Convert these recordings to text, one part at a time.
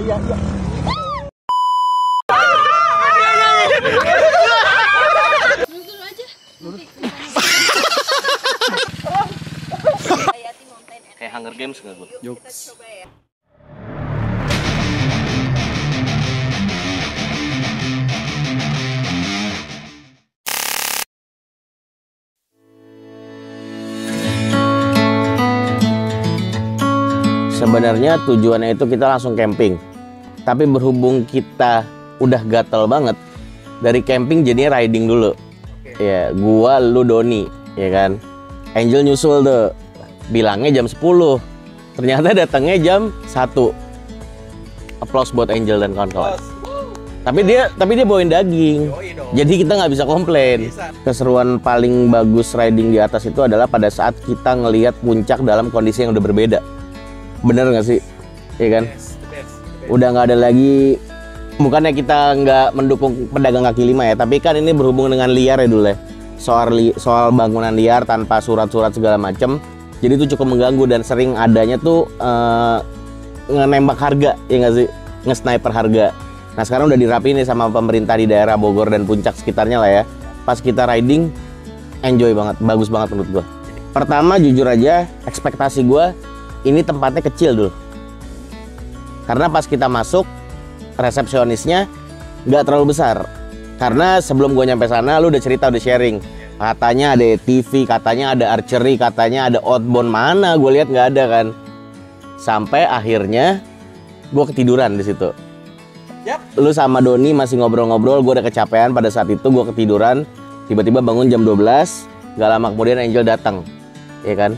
iya. Dulu aja. Kayak Hunger Games nggak gue? Jokes. Sebenarnya tujuannya itu kita langsung camping. Tapi berhubung kita udah gatel banget, dari camping jadinya riding dulu. Ya, gua, lu, Doni, ya kan. Angel nyusul tuh. Bilangnya jam 10. Ternyata datangnya jam 1. Applause buat Angel dan kawan-kawan. Tapi dia bawain daging. Jadi kita nggak bisa komplain. Keseruan paling bagus riding di atas itu adalah pada saat kita ngelihat puncak dalam kondisi yang udah berbeda. Bener nggak sih? Iya kan? Udah nggak ada lagi, bukannya kita nggak mendukung pedagang kaki lima ya, tapi kan ini berhubung dengan liar ya dulu ya. Soal bangunan liar tanpa surat-surat segala macem, jadi itu cukup mengganggu dan sering adanya tuh nembak harga, ya nggak sih? Nge-sniper harga. Nah sekarang udah dirapiin nih sama pemerintah di daerah Bogor dan puncak sekitarnya lah ya. Pas kita riding, enjoy banget, bagus banget menurut gua. Pertama jujur aja, ekspektasi gua ini tempatnya kecil dulu. Karena pas kita masuk, resepsionisnya nggak terlalu besar. Karena sebelum gue nyampe sana, lu udah cerita, udah sharing. Katanya ada TV, katanya ada archery, katanya ada outbound. Mana gue lihat nggak ada kan. Sampai akhirnya gue ketiduran di situ. Lu sama Doni masih ngobrol-ngobrol, gue udah kecapean pada saat itu, gue ketiduran. Tiba-tiba bangun jam 12, gak lama kemudian Angel datang. Ya kan?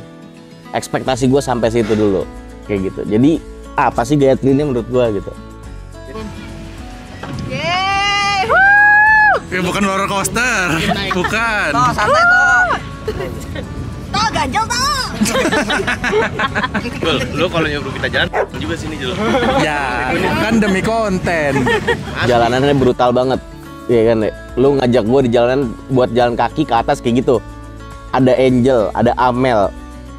Ekspektasi gue sampai situ dulu. Kayak gitu. Jadi apa sih Gayatri ini menurut gue gitu. Yeay! Ya bukan roller coaster. Bukan. Toh, santai toh. Toh, ganjel toh. Lu kalau nyuruh kita jalan juga sini Jul. Ya, kan demi konten. Jalanannya brutal banget. Iya kan, ya? Lu ngajak gue di jalanan buat jalan kaki ke atas kayak gitu. Ada Angel, ada Amel.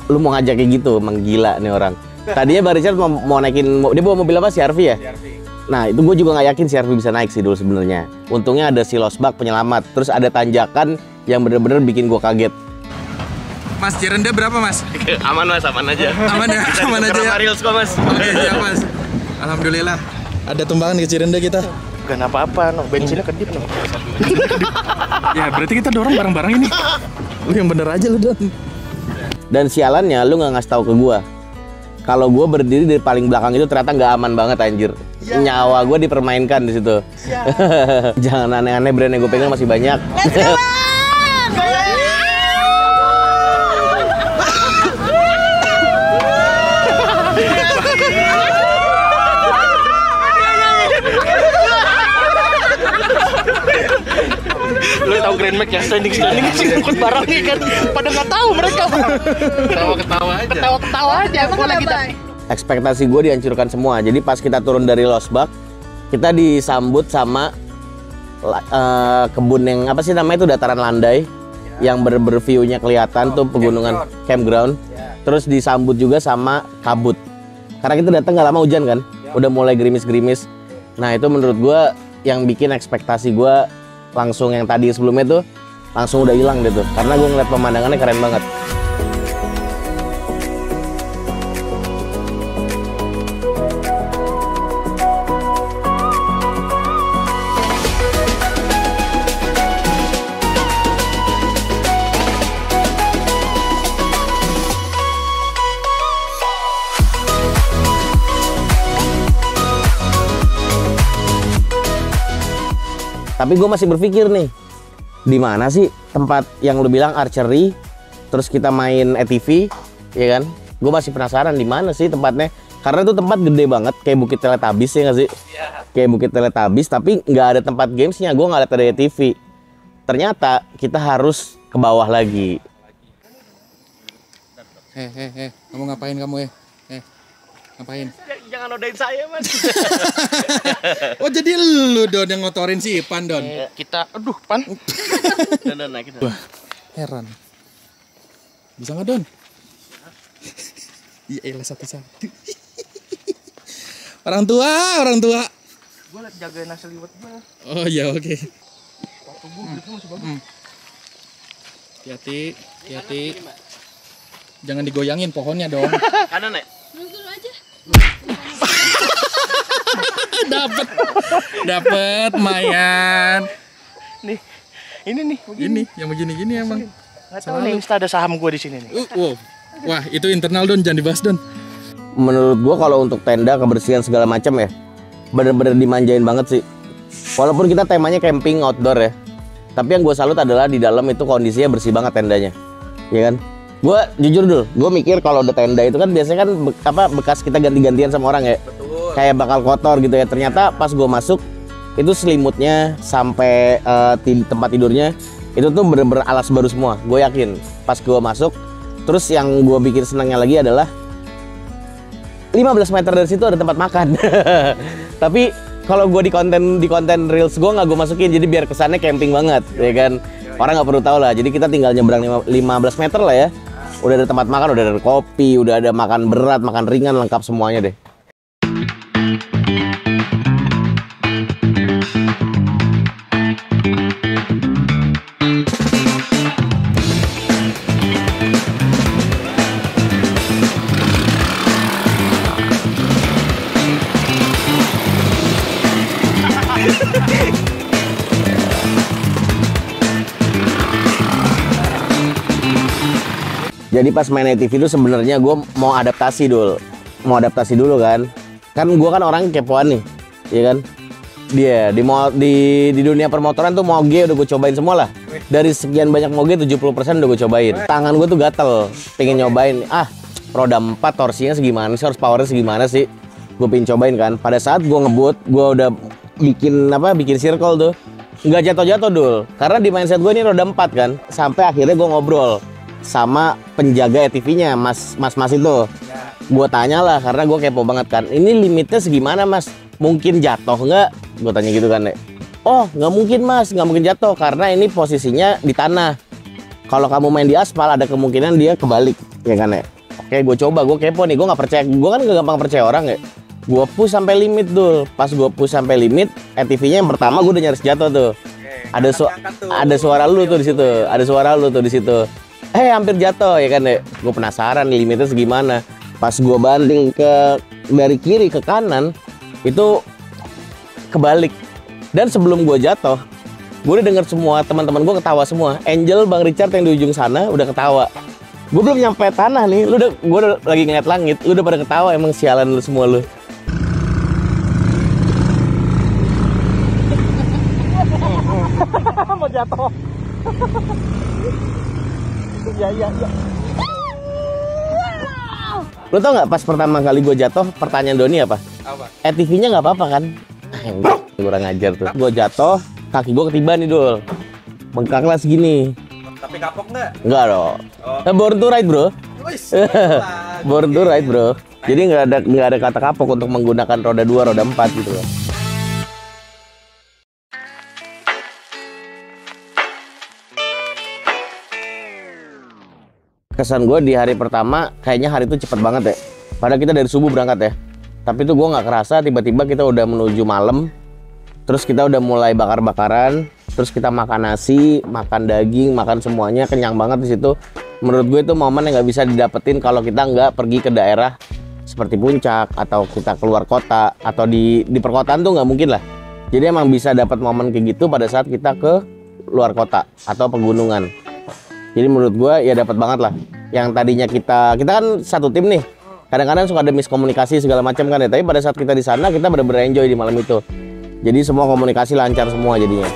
Lu mau ngajak kayak gitu, emang gila nih orang. Tadinya Bang Richard mau naikin, dia bawa mobil apa, CR-V ya? Nah itu gue juga nggak yakin CR-V bisa naik sih dulu sebenarnya. Untungnya ada si losbak penyelamat, terus ada tanjakan yang bener-bener bikin gue kaget. Mas, Cirende berapa Mas? Aman Mas, aman aja. Aman ya, aman aja ya. Reels kok Mas. Oke, siap Mas. Alhamdulillah. Ada tumbangan ke Cirende kita. Bukan apa-apa, no. Bensinnya kedip no. Ya berarti kita dorong bareng-bareng ini. Lu yang bener aja lu Don. Dan sialannya lu nggak ngasih tahu ke gue. Kalau gue berdiri di paling belakang itu ternyata nggak aman banget anjir. Nyawa gue dipermainkan di situ. Jangan aneh-aneh, brand yang gue pegang masih banyak. Lu tahu Grand Max ya, standing sih ngikut barangnya kan. Pada nggak tahu mereka. Ketawa-ketawa aja. Ketawa-ketawa aja. Gue lagi Ekspektasi gue dihancurkan semua. Jadi pas kita turun dari losbak, kita disambut sama kebun yang apa sih namanya itu, dataran landai yang view-nya kelihatan tuh pegunungan, campground. Terus disambut juga sama kabut. Karena kita datang nggak lama hujan kan, udah mulai gerimis-gerimis. Nah itu menurut gue yang bikin ekspektasi gue langsung yang tadi sebelumnya tuh langsung udah hilang gitu. Karena gue ngeliat pemandangannya keren banget. Tapi gue masih berpikir nih, di mana sih tempat yang lu bilang archery, terus kita main ATV, ya kan? Gue masih penasaran di mana sih tempatnya. Karena itu tempat gede banget, kayak Bukit Teletubbies ya nggak sih? Kayak Bukit Teletubbies, tapi nggak ada tempat gamesnya. Gue nggak lihat ada ATV. Ternyata kita harus ke bawah lagi. Kamu ngapain kamu ngapain? Jangan nodain saya Mas. Oh jadi lu Don yang ngotorin si Ipan Don? Kita, aduh Pan. Dan naik kita. Wah, heran. Bisa nggak Don? Iya elah satu-satu. Orang tua. Gue liat jagain nasi liwet gue. Oh iya, oke. Waktu gue masih bagus. Hati-hati. Jangan digoyangin pohonnya dong. Kanan ya? Dulu aja. Dapet Mayan. Nih, ini nih. Ini yang begini-gini emang. Nggak tahu nih, Insta ada saham gue di sini nih. Wow. Wah, itu internal Don, jangan dibahas Don. Menurut gua kalau untuk tenda kebersihan segala macam ya, bener-bener dimanjain banget sih. Walaupun kita temanya camping outdoor ya, tapi yang gue salut adalah di dalam itu kondisinya bersih banget tendanya, ya kan? Gue jujur dulu, gue mikir kalau udah tenda itu kan biasanya kan bekas kita ganti-gantian sama orang ya. Betul. Kayak bakal kotor gitu ya. Ternyata pas gue masuk itu selimutnya sampai tempat tidurnya itu tuh bener-bener alas baru semua. Gue yakin pas gue masuk. Terus yang gue bikin senangnya lagi adalah 15 meter dari situ ada tempat makan. Tapi kalau gue di konten reels gue nggak gue masukin, jadi biar kesannya camping banget, ya kan? Orang nggak perlu tahu lah. Jadi kita tinggal nyebrang 15 meter lah ya. Udah ada tempat makan, udah ada kopi, udah ada makan berat, makan ringan, lengkap semuanya deh. Jadi pas main ATV itu sebenarnya gue mau adaptasi dulu kan gue kan orang kepoan nih, ya kan? Dia di dunia permotoran tuh moge udah gue cobain semua lah. Dari sekian banyak moge 70% udah gue cobain. Tangan gue tuh gatel, pengen nyobain. Roda 4 torsinya segimana sih, horsepowernya segimana sih? Gue pengen cobain kan. Pada saat gue ngebut, gue udah bikin circle tuh, nggak jatuh-jatuh dul. Karena di mindset gue ini roda 4 kan. Sampai akhirnya gue ngobrol sama penjaga ATV-nya, mas itu. Gue tanya lah, karena gue kepo banget kan. Ini limitnya segimana mas? Mungkin jatuh nggak? Gue tanya gitu kan. Oh nggak mungkin mas, nggak mungkin jatuh karena ini posisinya di tanah. Kalau kamu main di aspal ada kemungkinan dia kebalik, ya kan ya. Oke, gue coba, gue kepo nih, gue nggak percaya, gue kan gak gampang percaya orang ya. Gue push sampai limit dul. Pas gue push sampai limit, ATV-nya yang pertama gue udah nyaris jatuh tuh. Ada suara lu tuh di situ. Hampir jatuh ya kan ya. Gue penasaran limitnya segimana. Pas gue banding dari kiri ke kanan itu kebalik. Dan sebelum gue jatuh, gue udah denger semua teman-teman gue ketawa semua. Angel, Bang Richard yang di ujung sana udah ketawa. Gue belum nyampe tanah nih, gue udah lagi ngeliat langit, lu udah pada ketawa. Emang sialan lu semua lu. Mau jatuh. Ya. Lo tau nggak pas pertama kali gue jatuh, pertanyaan Doni apa? ATV-nya nggak apa-apa kan? Kurang ajar tuh. Gue jatuh, kaki gue ketiban nih dul. Bengkaklah segini. Tapi kapok nggak? Nggak dong. Born to ride bro. Born to ride bro. Jadi nggak ada kata kapok untuk menggunakan roda 2, roda 4 gitu loh. Kesan gue di hari pertama kayaknya hari itu cepet banget ya. Padahal kita dari subuh berangkat ya. Tapi tuh gue nggak kerasa tiba-tiba kita udah menuju malam. Terus kita udah mulai bakar-bakaran. Terus kita makan nasi, makan daging, makan semuanya, kenyang banget di situ. Menurut gue itu momen yang nggak bisa didapetin kalau kita nggak pergi ke daerah seperti Puncak atau kita keluar kota atau di perkotaan tuh nggak mungkin lah. Jadi emang bisa dapat momen kayak gitu pada saat kita ke luar kota atau pegunungan. Jadi menurut gue ya dapat banget lah. Yang tadinya kita kan satu tim nih. Kadang-kadang suka ada miskomunikasi segala macam kan ya. Tapi pada saat kita di sana kita benar-benar enjoy di malam itu. Jadi semua komunikasi lancar semua jadinya.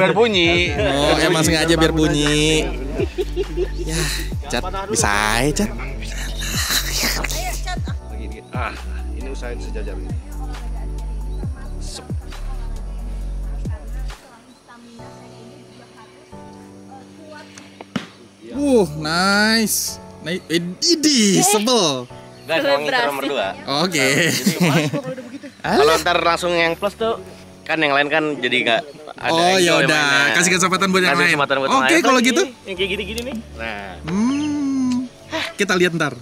biar bunyi. Oh, emang sengaja biar bunyi. Ya, Cat, bisa aja, Cat. Ini usahain sejajar ini. Nice. Idi, sebel. Guys, mau ngincer nomor 2. Oke. Kalau ntar langsung yang plus tuh, kan yang lain kan jadi nggak ada. Oh ya udah, kasih kesempatan buat yang lain. Oke, kalau gitu. Yang kayak gini-gini nih. Nah. Kita lihat ntar.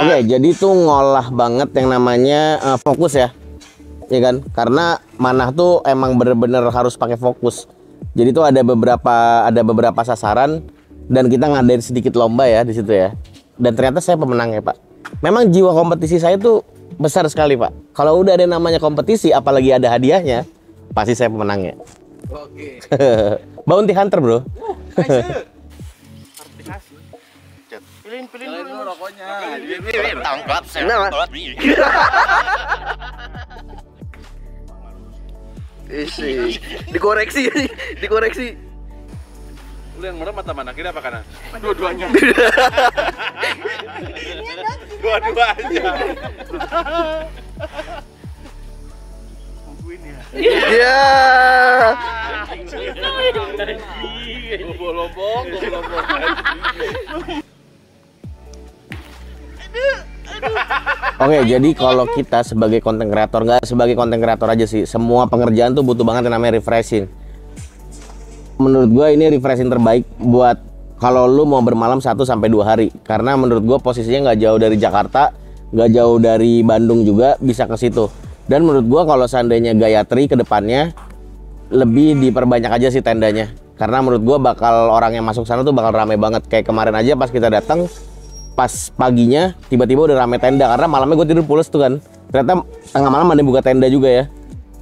Oke, jadi tuh ngolah banget yang namanya fokus ya. Ya kan? Karena manah tuh emang bener-bener harus pakai fokus. Jadi tuh ada beberapa sasaran dan kita ngadain sedikit lomba ya di situ ya. Dan ternyata saya pemenang ya, Pak. Memang jiwa kompetisi saya tuh besar sekali, Pak. Kalau udah ada namanya kompetisi, apalagi ada hadiahnya, pasti saya pemenangnya. Oke. Bounty Hunter, Bro. Pilih dulu rokoknya. Tangkap saya. Isi. Dikoreksi. Lu yang merem mata mana? Kiri apa kanan? Dua-duanya. Dua-duanya. Ya. Lobong. Oke, jadi kalau kita sebagai konten kreator, nggak sebagai konten kreator aja sih, semua pengerjaan tuh butuh banget yang namanya refreshing. Menurut gue ini refreshing terbaik buat kalau lu mau bermalam 1-2 hari. Karena menurut gue posisinya nggak jauh dari Jakarta, nggak jauh dari Bandung juga, bisa ke situ. Dan menurut gue kalau seandainya Gayatri ke depannya lebih diperbanyak aja sih tendanya. Karena menurut gue bakal orang yang masuk sana tuh bakal rame banget. Kayak kemarin aja pas kita datang, pas paginya tiba-tiba udah rame tenda karena malamnya gue tidur pules tuh kan. Ternyata tengah malam ada yang buka tenda juga ya.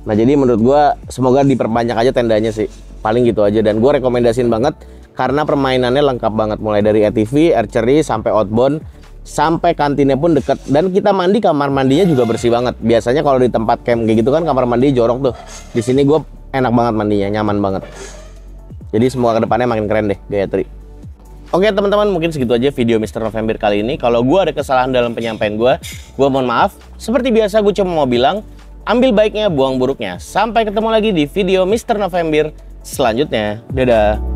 Nah jadi menurut gue semoga diperbanyak aja tendanya sih. Paling gitu aja, dan gue rekomendasiin banget karena permainannya lengkap banget, mulai dari ATV, archery, sampai outbound, sampai kantinnya pun deket. Dan kita mandi, kamar mandinya juga bersih banget. Biasanya kalau di tempat camp kayak gitu kan kamar mandi jorok tuh. Di sini gue enak banget mandinya, nyaman banget. Jadi semoga kedepannya makin keren deh Gayatri. Oke teman-teman, mungkin segitu aja video Mr. November kali ini. Kalau gue ada kesalahan dalam penyampaian gue mohon maaf. Seperti biasa gue cuma mau bilang, ambil baiknya, buang buruknya. Sampai ketemu lagi di video Mr. November selanjutnya. Dadah.